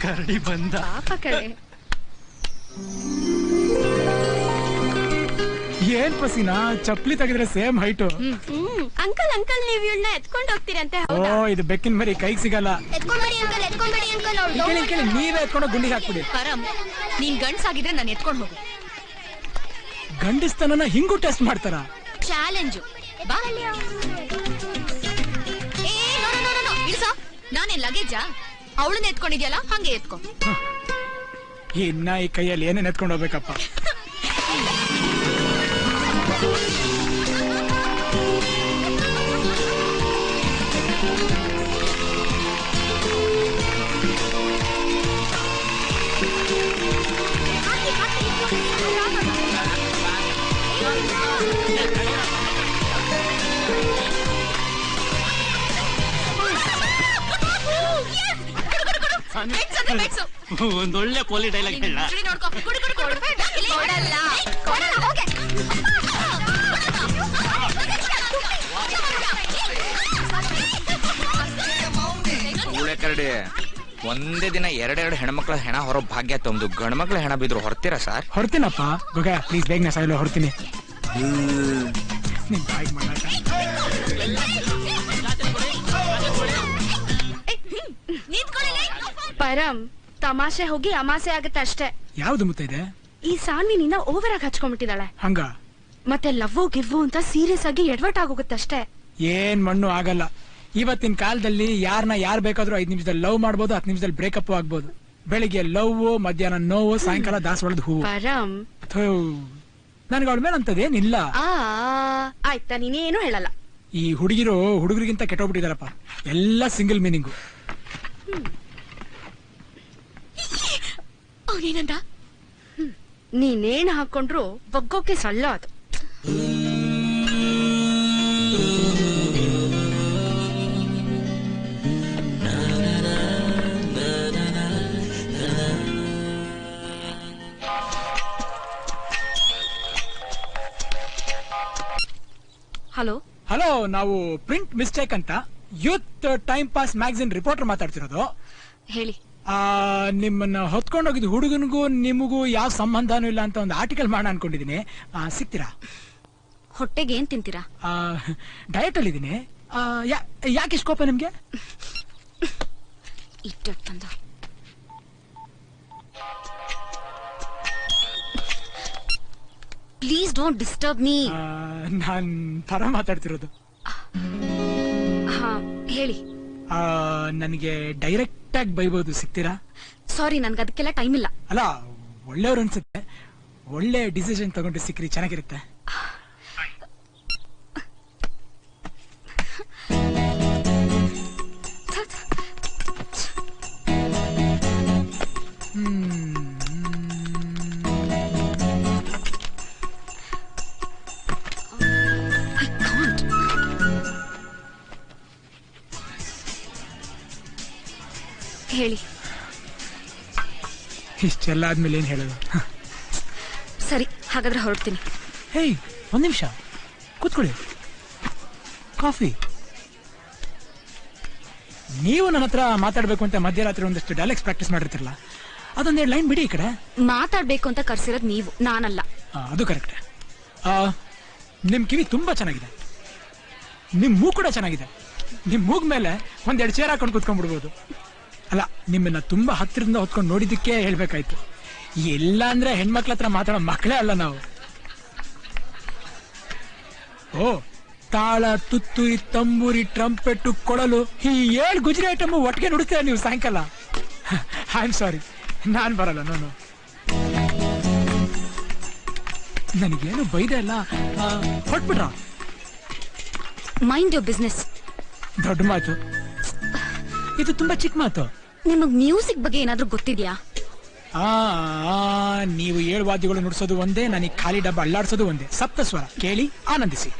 ಕರಡಿ ಬಂದ. ಏನ್ ಪಸಿನಾ ಚಪ್ಲಿ ತೆಗೆದ್ರೆ ಸೇಮ್ ಹೈಟು. ಅಂಕಲ್ ಅಂಕಲ್ ನೀವ್ ಇವಳನ್ನ ಎತ್ಕೊಂಡು ಹೋಗ್ತೀರಂತೆ. ಓ ಇದು ಬೆಕ್ಕಿನ ಮರಿ ಕೈಗೆ ಸಿಗಲ್ಲ. ಕೇಳಿ ನೀವೇ ಎತ್ಕೊಂಡು ಗುಂಡಿಗೆ ಹಾಕ್ಬಿಡಿ. ಪರಂ ನೀನ್ ಗಂಡ್ಸಾಗಿದ್ರೆ ನಾನು ಎತ್ಕೊಂಡು ಹೋಗು. ಗಂಡಸ್ತನನ ಹಿಂಗೂ ಟೆಸ್ಟ್ ಮಾಡ್ತಾರ. ಚಾಲೆಂಜು ಬಾ. ನಾನೇನ್ ಲಗೇಜಾ? ಅವಳನ್ನ ಎತ್ಕೊಂಡಿದ್ಯಲ್ಲ ಹಂಗೆ ಎತ್ಕೊ. ಇನ್ನ ಈ ಕೈಯಲ್ಲಿ ಏನೇನ್ ಎತ್ಕೊಂಡು ಹೋಗ್ಬೇಕಪ್ಪ. ಒಂದೊಳ್ಳೆ ಪೋಲಿ ಡೈಲಾಗ್ ಹೇಳ. ಕರಡಿ ಒಂದೇ ದಿನ ಎರಡೆರಡು ಹೆಣ್ಮಕ್ಳ ಹೆಣ ಹೊರ ಭಾಗ್ಯ ತಮ್ದು ಗಂಡ್ಮಕ್ಳ ಹೆಣ ಬಿದ್ರು ಹೊರ್ತೀರಾ ಸರ್? ಹೊರ್ತೀನಪ್ಪ ಗುಗ ಪ್ಲೀಸ್ ಬೇಗನೆ ಸಾಯಲು ಹೊರ್ತೀನಿ. ಪರಂ ತಮಾಷೆ ಹೋಗಿ ಅಮಾಸೆ ಆಗತ್ತೆ ಅಷ್ಟೇ. ಯಾವ್ದು ಮುತ್ತ ಇದೆ? ಈ ಸಾನ್ವಿ ನಿನ್ನ ಓವರ್ ಆಗಿ ಹಚ್ಕೊಂಡ್ಬಿಟ್ಟಿದ್ದಾಳೆ. ಹಂಗ ಮತ್ತೆ ಲವ್ ಗಿವ್ ಅಂತ ಸೀರಿಯಸ್ ಆಗಿ ಎಡವಟ್ ಆಗೋಗುತ್ತಷ್ಟೇ. ಏನ್ ಮಣ್ಣು ಆಗಲ್ಲ. ಇವತ್ತಿನ ಕಾಲದಲ್ಲಿ ಯಾರನ್ನ ಯಾರು ಬೇಕಾದ್ರೂ 5 ನಿಮಿಷದಲ್ಲಿ ಲವ್ ಮಾಡ್ಬೋದು, 10 ನಿಮಿಷದಲ್ಲಿ ಬ್ರೇಕಪ್ ಆಗ್ಬೋದು. ಬೆಳಿಗ್ಗೆ ಲವ್, ಮಧ್ಯಾಹ್ನ ನೋವು, ಸಾಯಂಕಾಲ ದಾಸವಾಳದ ಹೂವು. ಪರಂ ನನ್ಗೆ ಅವಳ ಮೇಲೆ ಅಂತದೇನಿಲ್ಲ. ಆಯ್ತಾ ನೀನೇನು ಹೇಳಲ್ಲ. ಈ ಹುಡುಗರಿಗಿಂತ ಕೆಟ್ಟೋಗ್ಬಿಟ್ಟಿದಾರಪ್ಪ. ಎಲ್ಲ ಸಿಂಗಲ್ ಮೀನಿಂಗು. ಅವನೇನಂದ? ನೀನೇನ್ ಹಾಕೊಂಡ್ರು ಬಗ್ಗೋಕೆ ಸಲ್ಲ ಅದು. ಹಲೋ ಹಲೋ, ನಾವು ಪ್ರಿಂಟ್ ಮಿಸ್ಟೇಕ್ ಅಂತ youth time pass magazine reporter ಮಾತಾಡ್ತಿರೋದು. ಹೇಳಿ. ನಿಮ್ಮನ್ನ ಹೊತ್ಕೊಂಡೋಗಿದ್ ಹುಡುಗನಿಗೂ ನಿಮಗೂ ಯಾವ ಸಂಬಂಧನೂ ಇಲ್ಲ ಅಂತ ಒಂದು ಆರ್ಟಿಕಲ್ ಮಾಡೋಣ ಅನ್ಕೊಂಡಿದೀನಿ. ಸಿಗ್ತೀರಾ? ಹೊಟ್ಟೆಗೆ ಏನ್ ತಿಂತೀರಾ? ಡಯಟ್ ಅಲ್ಲಿ ಇದೀನಿ. ಯಾಕೆ ಇಷ್ಟು ಕೋಪ ನಿಮ್ಗೆ? ಇಟ್ಟಂದ ಪ್ಲೀಸ್ ಡೋಂಟ್ ಡಿಸ್ಟರ್ಬ್ ಮೀ. ನಾನ್ ಪರ ಮಾತಾಡ್ತಿರೋದು. ಹೇಳಿ. ನನಗೆ ಡೈರೆಕ್ಟ್ ಆಗಿ ಬೈಬೋದು, ಸಿಗ್ತೀರಾ? ಸಾರಿ, ನನ್ಗೆ ಅದಕ್ಕೆಲ್ಲ ಟೈಮ್ ಇಲ್ಲ. ಅಲ್ಲ, ಒಳ್ಳೆಯವ್ರು ಅನ್ಸುತ್ತೆ. ಒಳ್ಳೆ ಡಿಸಿಷನ್ ತಗೊಂಡು ಸಿಕ್ಕ್ರಿ, ಚೆನ್ನಾಗಿರುತ್ತೆ. ಹೇಳಿ. ಇಷ್ಟೆಲ್ಲ ಆದ್ಮೇಲೆ ಏನ್ ಹೇಳೋದು? ಸರಿ, ಹಾಗಾದ್ರೆ ಹೊರಡ್ತೀನಿ. ಹೇಯ್, ಒಂದ್ ನಿಮಿಷ ಕೂತ್ಕೊಳ್ಳಿ. ಕಾಫಿ. ನೀವು ನನ್ನ ಹತ್ರ ಮಾತಾಡ್ಬೇಕು ಅಂತ ಮಧ್ಯರಾತ್ರಿ ಒಂದಷ್ಟು ಡೈಲಾಗ್ಸ್ ಪ್ರಾಕ್ಟೀಸ್ ಮಾಡಿರ್ತಿರಲ್ಲ, ಅದೊಂದೆರಡು ಲೈನ್ ಬಿಡಿ. ಈ ಕಡೆ ಮಾತಾಡ್ಬೇಕು ಅಂತ ಕರ್ಸಿರೋದು ನೀವು, ನಾನಲ್ಲ. ಅದು ಕರೆಕ್ಟ್. ನಿಮ್ ಕಿವಿ ತುಂಬಾ ಚೆನ್ನಾಗಿದೆ, ನಿಮ್ ಮೂಗ್ ಕೂಡ ಚೆನ್ನಾಗಿದೆ. ನಿಮ್ ಮೂಗ್ ಮೇಲೆ ಒಂದೆರಡು ಚೇರ್ ಹಾಕೊಂಡು ಕೂತ್ಕೊಂಡ್ಬಿಡ್ಬೋದು. ಅಲ್ಲ, ನಿಮ್ಮನ್ನ ತುಂಬಾ ಹತ್ತಿರದಿಂದ ಹೊತ್ಕೊಂಡು ನೋಡಿದ್ದಕ್ಕೆ ಹೇಳ್ಬೇಕಾಯ್ತು. ಇಲ್ಲ ಅಂದ್ರೆ ಹೆಣ್ಮಕ್ಳ ಹತ್ರ ಮಾತಾಡೋ ಮಕ್ಕಳೇ ಅಲ್ಲ ನಾವು. ಓ, ತಾಳ, ತುತ್ತೂರಿ, ತಂಬೂರಿ, ಟ್ರಂಪೆಟ್ಟು, ಕೊಳಲು, ಈ 7 ಗುಜರಿ ಐಟಮ್ ಒಟ್ಟಿಗೆ ನುಡಿಸ್ತೀರ ನೀವು ಸಾಯಂಕಾಲ. ಐ ಆಮ್ ಸಾರಿ, ನಾನ್ ಬರಲ್ಲ. ನೋನು ನನಗೇನು ಬೈದೆ ಅಲ್ಲ, ಹೊಟ್ಬಿಟ್ರ. Mind your business. ದೊಡ್ಡ ಮಾತು ಇದು, ತುಂಬಾ ಚಿಕ್ಕ ಮಾತು. ನಿಮಗ್ ಮ್ಯೂಸಿಕ್ ಬಗ್ಗೆ ಏನಾದ್ರೂ ಗೊತ್ತಿದ್ಯಾ? ನೀವು 7 ವಾದ್ಯಗಳು ನುಡಿಸೋದು ಒಂದೇ, ನನಗೆ ಖಾಲಿ ಡಬ್ಬ ಅಳ್ಳಾಡ್ಸೋದು ಒಂದೇ. ಸಪ್ತಸ್ವರ ಕೇಳಿ ಆನಂದಿಸಿ.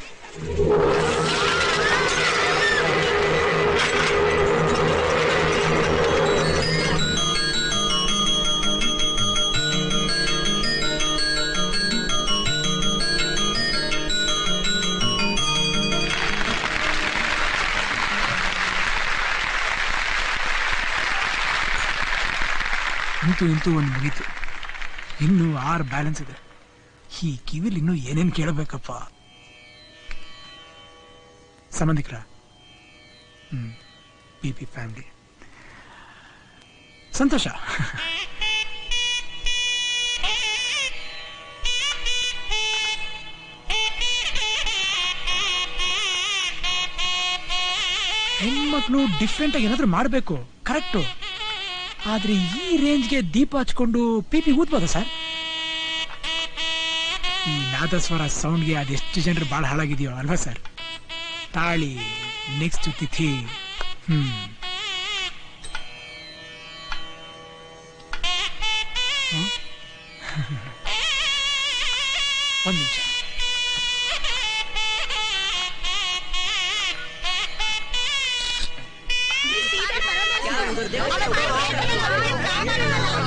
ಇಂತೂ ಒಂದು ಮುಗೀತು. ಇನ್ನೂ 6 ಬ್ಯಾಲೆನ್ಸ್ ಇದೆ. ಈ ಕಿವಿಲಿ ಇನ್ನೂ ಏನೇನು ಕೇಳಬೇಕಪ್ಪ. ಸಂಬಂಧಿಕರ PP ಫ್ಯಾಮಿಲಿ ಸಂತೋಷ. ಹೆಣ್ಮಕ್ಳು ಡಿಫ್ರೆಂಟ್ ಆಗಿ ಏನಾದ್ರೂ ಮಾಡಬೇಕು, ಕರೆಕ್ಟು. ಆದ್ರೆ ಈ ರೇಂಜ್ಗೆ ದೀಪ ಹಚ್ಕೊಂಡು PP ಊದ್ಬೋದ ಸರ್? ಈ ನಾದಸ್ವರ ಸೌಂಡ್ಗೆ ಅದೆಷ್ಟು ಜನರು ಬಹಳ ಹಾಳಾಗಿದೆಯೋ ಅಲ್ವಾ ಸರ್? ತಾಳಿ ನೆಕ್ಸ್ಟ್ ತಿಥಿ. ಒಂದು ನಿಮಿಷ.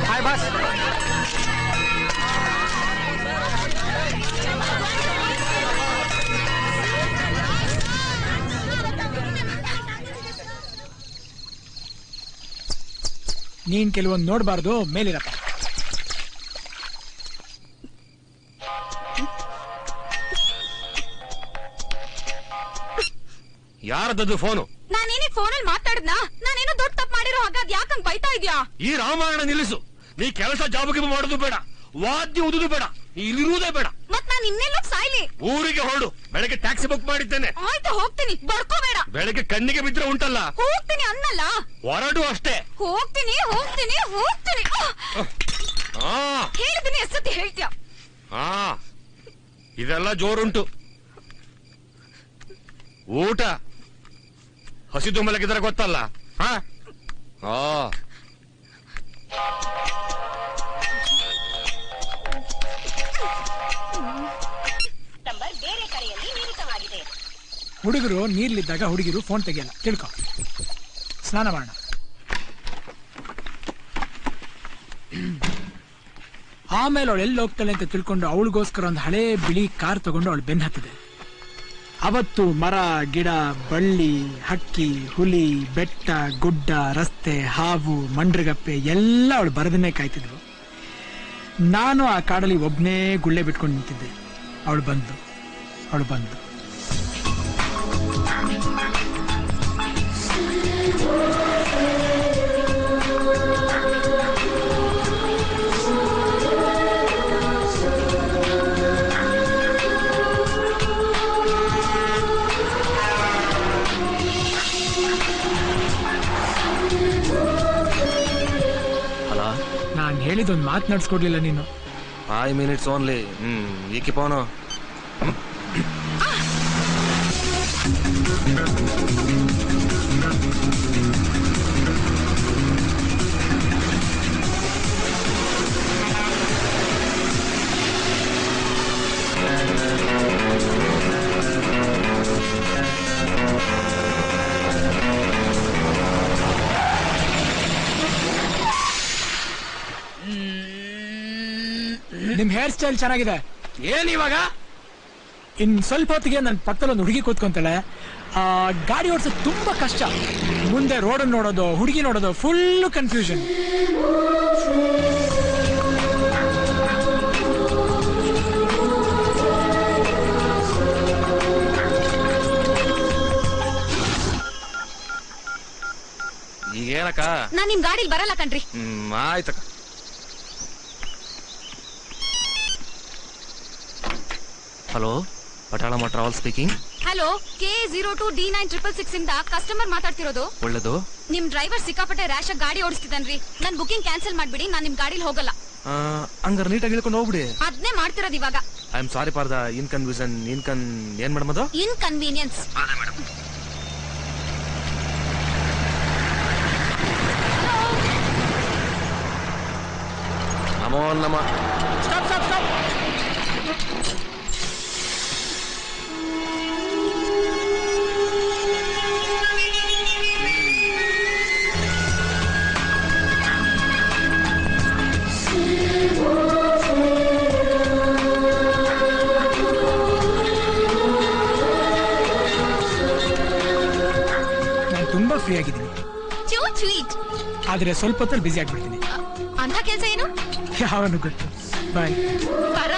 Hi boss. ನೀನ್ ಕೆಲವೊಂದು ನೋಡ್ಬಾರ್ದು, ಮೇಲಿರಪ್ಪ. ಯಾರದದು ಫೋನು? ನಾನೇನೇ ಫೋನಲ್ಲಿ ಮಾತಾಡಿದ್ನಾ? ನಾನೇನೋ ದೊಡ್ಡ ತಪ್ಪು ಮಾಡಿರೋ ಹಾಗ ಯಾಕಂಗ್ ಬೈತಾ ಇದ್ಯಾ? ಈ ರಾಮಾಯಣ ನಿಲ್ಲಿಸು. ನೀ ಕೆಲಸ ಜಾಬಗೆ ಮಾಡೋದು ಬೇಡ, ವಾದ್ಯ ಉದುದು ಬೇಡ, ನೀ ಇಲ್ಲಿರುವುದೇ ಬೇಡ. ಮತ್ ನಾನ್ ಇನ್ನೆಲ್ಲೋ ಸಾಯ್ಲಿ? ಊರಿಗೆ ಹೊರಡು. ಬೆಳಗ್ಗೆ ಟ್ಯಾಕ್ಸಿ ಬುಕ್ ಮಾಡಿದ್ದೇನೆ. ಆಯ್ತು, ಹೋಗ್ತೀನಿ, ಬಡ್ಕೋಬೇಡ. ಬೆಳಗ್ಗೆ ಕಣ್ಣಿಗೆ ಬಿದ್ರೆ ಉಂಟಲ್ಲ, ಹೋಗ್ತೀನಿ ಅನ್ನಲ್ಲ. ಹೊರಡು ಅಷ್ಟೇ. ಹೋಗ್ತೀನಿ ಹೋಗ್ತೀನಿ ಹೋಗ್ತೀನಿ. ಹೇಳಿದ್ದೀನಿ, ಎಷ್ಟೊತ್ತಿ ಹೇಳ್ತೀಯ? ಇದೆಲ್ಲ ಜೋರುಂಟು. ಊಟ ಹಸಿದು ಮಲಗಿದ್ರೆ ಗೊತ್ತಲ್ಲ. ಹುಡುಗರು ನೀರ್ಲಿದ್ದಾಗ ಹುಡುಗಿರು ಫೋನ್ ತೆಗಿಯಲ್ಲ, ತಿಳ್ಕೊ. ಸ್ನಾನ ಮಾಡೋಣ. ಆಮೇಲೆ ಅವಳು ಎಲ್ಲಿ ಹೋಗ್ತಾಳೆ ಅಂತ ತಿಳ್ಕೊಂಡು ಅವಳಿಗೋಸ್ಕರ ಒಂದು ಹಳೇ ಬಿಳಿ ಕಾರ್ ತಗೊಂಡು ಅವಳು ಬೆನ್ನು ಹತ್ತಿದೆ. ಅವತ್ತು ಮರ, ಗಿಡ, ಬಳ್ಳಿ, ಹಕ್ಕಿ, ಹುಲಿ, ಬೆಟ್ಟ, ಗುಡ್ಡ, ರಸ್ತೆ, ಹಾವು, ಮಂಡ್ರಗಪ್ಪೆ ಎಲ್ಲ ಅವಳು ಬರದನ್ನೇ ಕಾಯ್ತಿದ್ವು. ನಾನು ಆ ಕಾಡಲ್ಲಿ ಒಬ್ನೇ ಗುಳ್ಳೆ ಬಿಟ್ಕೊಂಡು ನಿಂತಿದ್ದೆ. ಅವಳು ಬಂದು ನಾನು ಹೇಳಿದೊಂದು ಮಾತನಾಡಿಸ್ಕೊಡ್ಲಿಲ್ಲ ನೀನು. 5 minutes ಓನ್ಲಿ. ಈಕಿ ಫೋನು. ನಿಮ್ ಹೇರ್ ಸ್ಟೈಲ್ ಚೆನ್ನಾಗಿದೆ. ಏನ್ ಇವಾಗ? ಇನ್ ಸ್ವಲ್ಪ ಹೊತ್ತಿಗೆ ನನ್ನ ಪಕ್ಕದಲ್ಲಿ ಒಂದು ಹುಡುಗಿ ಕೂತ್ಕೊಂತಾಳೆ. ಗಾಡಿ ಓಡಿಸೋದು ತುಂಬಾ ಕಷ್ಟ. ಮುಂದೆ ರೋಡ್ ನೋಡೋದು, ಹುಡುಗಿ ನೋಡೋದು, ಫುಲ್ ಕನ್ಫ್ಯೂಷನ್. ಈಗೇನಕ್ಕ? ನಾನ್ ನಿಮ್ ಗಾಡಿಲಿ ಬರಲ್ಲ ಕಣ್ರಿ. ಆಯ್ತಕ್ಕ. Hello, Patalamma travel speaking. Hello, K02D9666 ಇಂದ ಕಸ್ಟಮರ್ ಮಾತಾಡ್ತಿರೋದು. ಒಳ್ಳೇದು. ನಿಮ್ ಡ್ರೈವರ್ ಸಿಕ್ಕಾಪಟ್ಟೆ ರ್ಯಾಶ್ ಆಗಿ ಗಾಡಿ ಓಡಿಸ್ತಿದ್ದಾನ್ರಿ. ನನ್ ಬುಕಿಂಗ್ ಕ್ಯಾನ್ಸಲ್ ಮಾಡ್ಬಿಡಿ, ನಾನ್ ನಿಮ್ ಗಾಡಿಲಿ ಹೋಗಲ್ಲ. ಹಂಗಾರ ನೀಟಾಗಿ ಇಳ್ಕೊಂಡು ಹೋಗ್ಬಿಡಿ. ಅದ್ನೇ ಮಾಡ್ತಿರೋದು ಇವಾಗ. I am sorry for the inconvenience. ಏನ್ ಮೇಡಮ್ ಅದು? ಇನ್ಕನ್ವೀನಿಯನ್ಸ್. ನಮೋ ನಮ. Stop stop stop. ನಾನು ತುಂಬಾ ಫ್ರೀ ಆಗಿದ್ದೀನಿ. ಸ್ವೀಟ್. ಆದ್ರೆ ಸ್ವಲ್ಪ ಹೊತ್ತಲ್ಲಿ ಬಿಸಿ ಆಗ್ಬಿಡ್ತೀನಿ. ಅಂತ ಕೆಲ್ಸ ಏನು? ಯಾವನು ಗೊತ್ತು. ಬಾಯ್. ಪರ